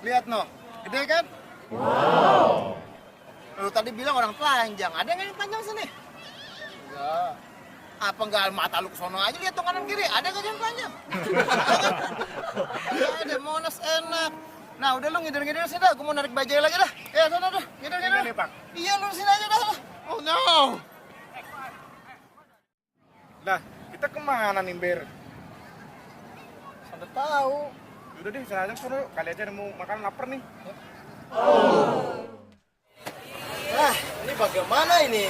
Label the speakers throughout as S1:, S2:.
S1: Lihat no, gede kan? Wow. Lu tadi bilang orang telanjang, ada nggak yang telanjang sini? Enggak. Apa enggak mata lu ke sono aja, lihat tuh kanan kiri, ada nggak yang telanjang? Ada, Monas enak. Nah udah lu ngider-ngider sini dah, gue mau narik bajai lagi dah. Ya sana dah, ngider-ngider.
S2: Ini, Pak.
S1: Iya lu sini aja dah. Oh no.
S2: Lah, kita kemana nih, Ber?
S1: Anda tahu.
S2: Udah deh, sana aja suruh. Kali aja mau makan lapar nih.
S3: Nah, ini bagaimana ini?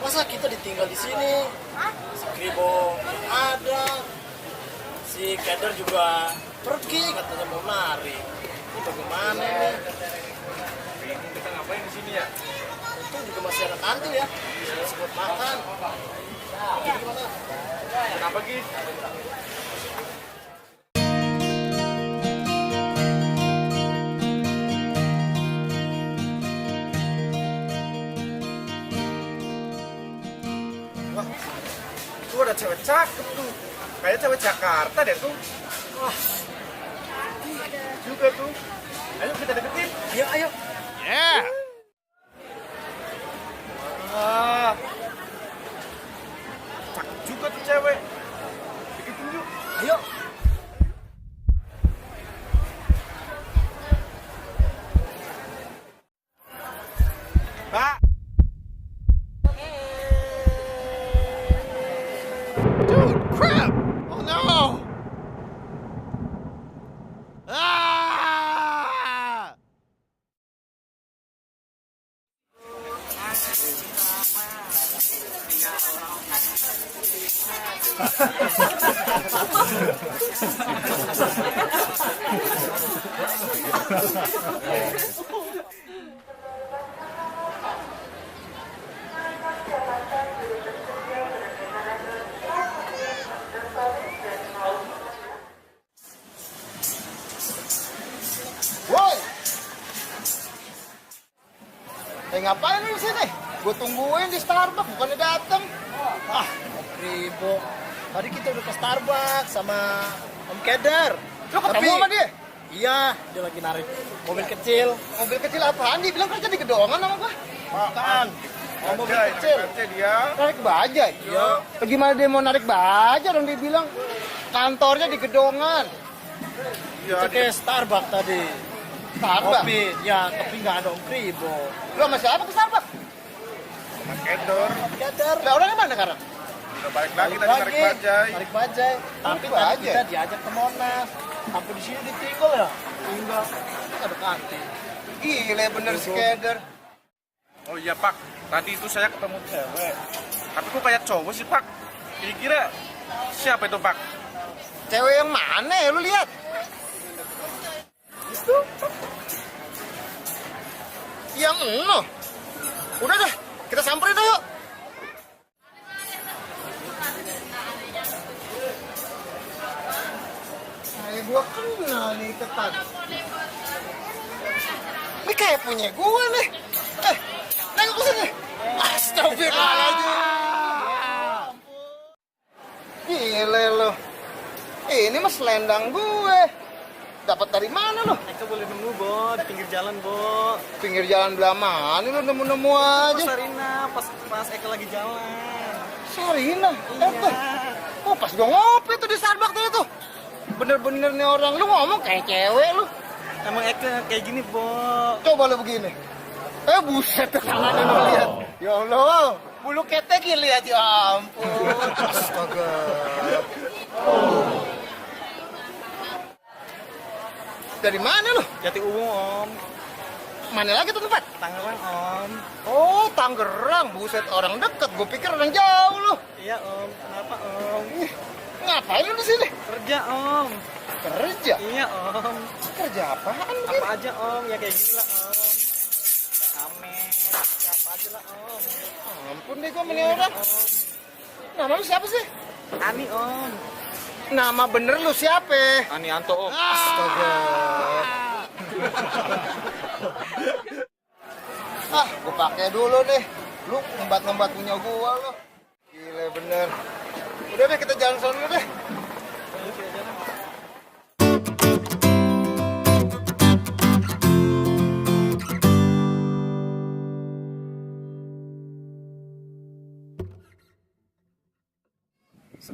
S3: Masa kita ditinggal di sini? Si Kribo ada, si Keder juga pergi katanya mau nari. Ini bagaimana ini?
S2: Bingung kita ngapain di sini ya?
S3: Untung juga masih ada kantin ya, bisa buat makan. Jadi gimana?
S2: Kenapa, Gi? Wah, itu ada cewek cakep tuh. Kayak cewek Jakarta deh tuh. Wah, juga tuh. Ayo kita deketin.
S3: Ya, ayo.
S1: Yeah.
S2: Ah, cakep juga tuh cewek. Deketin yuk.
S3: Ayo.
S2: Pak.
S1: Dude, crap! Oh no! Ah! Woi! Ngapain lu di sini? Gue tungguin di Starbucks, bukannya dateng.
S3: Ah, Om Kribo. Tadi kita udah ke Starbucks sama Om Keder.
S1: Lu ketemu sama dia?
S3: Iya, dia lagi narik mobil kecil.
S1: Mobil kecil apaan? Dia bilang kerja di gedongan sama gua.
S3: Bukan. Oh, mobil
S2: Bajai,
S3: kecil.
S2: narik bajai dia.
S1: Narik bajai?
S3: Iya.
S1: Gimana dia mau narik bajai dong, dia bilang kantornya di gedongan.
S2: Iya,
S3: Kita ke Starbucks tadi.
S1: Starbucks?
S3: Kopi, ya, tapi nggak ada Om Kribo.
S1: Lu sama siapa ke Starbucks?
S2: Mas Kedor.
S3: Keder.
S1: Lah orangnya mana sekarang?
S2: Udah balik lagi tadi narik bajai.
S3: Narik bajai. Tapi
S1: Narik
S3: tadi
S1: bajai?
S3: kita diajak ke Monas. Sampai di sini ditinggal ya. Tinggal. Kita ada kantin.
S1: Gile bener si Keder.
S2: Oh iya Pak, tadi itu saya ketemu cewek. Tapi kok kayak cowok sih Pak? Kira-kira siapa itu Pak?
S1: Cewek yang mana ya, lu lihat? Itu. Yang eno. Udah deh, kita samperin dah yuk. Kayak gua kenal nih ketat. Ini kayak punya gua nih. Nengok ke sini. Astagfirullahaladzim. Gile lo. Ini mah selendang gue. Dapat dari mana lo?
S3: Eka boleh nemu, Bo, di pinggir jalan, Bo.
S1: Pinggir jalan belah mana lo nemu-nemu aja.
S3: Sarina, pas Eka lagi jalan.
S1: Sarina?
S3: Iya.
S1: Oh pas gua ngopi tuh di Starbucks tuh itu. Bener-bener nih orang. Lu ngomong kayak cewek lu.
S3: Emang Eka kayak gini, Bo.
S1: Coba lu begini. Buset tangannya lu lihat. Ya Allah. Bulu ketek lihat, ya ampun. Astaga. Dari mana lu?
S3: Jati Uwung, Om.
S1: Mana lagi tuh tempat?
S3: Tangerang, Om.
S1: Oh, Tangerang. Buset, orang deket. Gue pikir orang jauh lu.
S3: Iya, Om. Kenapa, Om?
S1: Ngapain lu di sini?
S3: Kerja, Om.
S1: Kerja.
S3: Iya, Om.
S1: Kerja apaan?
S3: Apa aja, Om. Ya kayak gini lah, Om. Amin. Siapa aja lah, Om.
S1: Ampun deh gue meni orang. Nama lu siapa sih?
S3: Ani, Om.
S1: Nama bener lu siapa?
S3: Ani Anto, Om.
S1: Astaga. Gue pakai dulu deh. Lu ngembat-ngembat punya gua lu. Gile bener. Udah deh kita jalan sana dulu deh.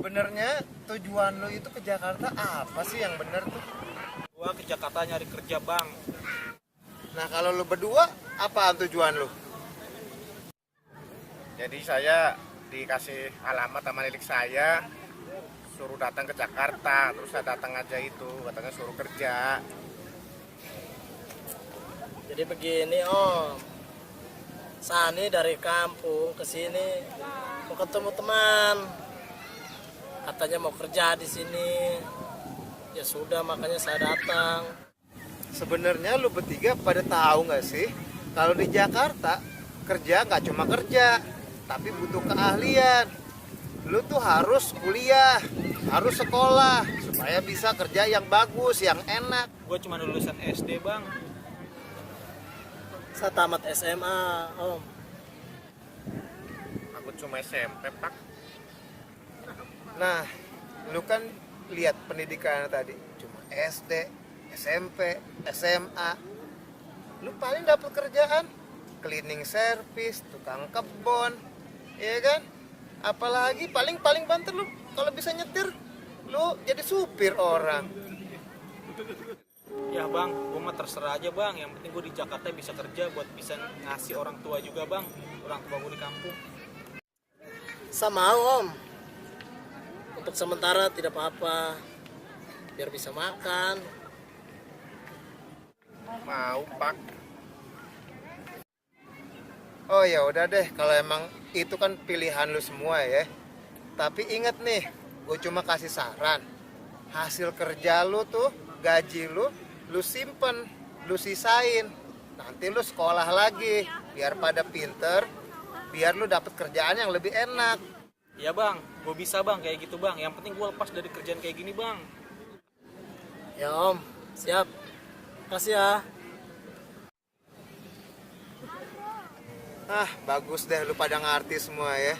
S1: Sebenarnya tujuan lu itu ke Jakarta apa sih yang bener tuh?
S4: Gua ke Jakarta nyari kerja, Bang.
S1: Nah kalau lu berdua, apa tujuan lu?
S2: Jadi saya dikasih alamat sama lilik saya, suruh datang ke Jakarta, terus saya datang aja itu, katanya suruh kerja.
S3: Jadi begini Om, Sani dari kampung ke sini mau ketemu teman, katanya mau kerja di sini. Ya sudah, makanya saya datang.
S1: Sebenarnya lu bertiga pada tahu nggak sih kalau di Jakarta kerja nggak cuma kerja, tapi butuh keahlian. Lu tuh harus kuliah, harus sekolah supaya bisa kerja yang bagus, yang enak.
S4: Gua cuma lulusan SD, Bang.
S3: Saya tamat SMA Om.
S2: Aku cuma SMP, Pak.
S1: Nah, lu kan lihat pendidikan tadi cuma SD, SMP, SMA. Lu paling dapat kerjaan cleaning service, tukang kebon, iya kan? Apalagi paling banter lu kalau bisa nyetir, lu jadi supir orang.
S4: Ya, Bang, gua mah terserah aja, Bang. Yang penting gua di Jakarta bisa kerja buat bisa ngasih orang tua juga, Bang. Orang tua gua di kampung.
S3: Sama Om. Untuk sementara tidak apa-apa, biar bisa makan.
S2: Mau, Pak.
S1: Oh ya udah deh, kalau emang itu kan pilihan lu semua ya. Tapi inget nih, gue cuma kasih saran. Hasil kerja lu tuh, gaji lu simpen, lu sisain. Nanti lu sekolah lagi, biar pada pinter, biar lu dapet kerjaan yang lebih enak.
S4: Ya, Bang, gua bisa, Bang, kayak gitu, Bang. Yang penting gua lepas dari kerjaan kayak gini, Bang.
S3: Ya Om, siap. Kasih ya.
S1: Ah, bagus deh lu pada ngerti semua ya.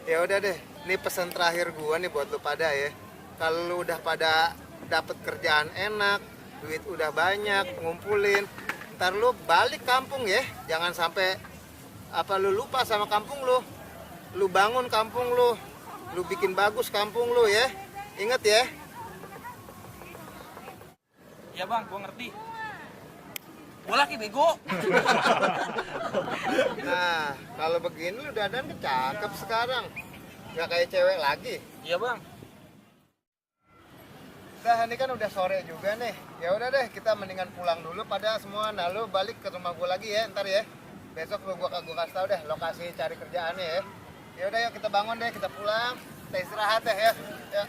S1: Ya udah deh, ini pesan terakhir gua nih buat lu pada ya. Kalau lu udah pada dapet kerjaan enak, duit udah banyak, ngumpulin, ntar lu balik kampung ya. Jangan sampai lu lupa sama kampung lu. Lu bangun kampung lu bikin bagus kampung lu ya. Ingat ya.
S4: Ya, Bang, gua ngerti. Gua laki bego.
S1: Nah, kalau begini lu dandan cakep sekarang. Nggak kayak cewek lagi.
S4: Iya, Bang.
S1: Nah, ini kan udah sore juga nih. Ya udah deh, kita mendingan pulang dulu pada semua. Nah, lu balik ke rumah gua lagi ya, ntar ya. Besok gua kasih tahu deh lokasi cari kerjaannya ya. Ya udah yuk kita bangun deh, kita pulang. Kita istirahat deh ya. Ya.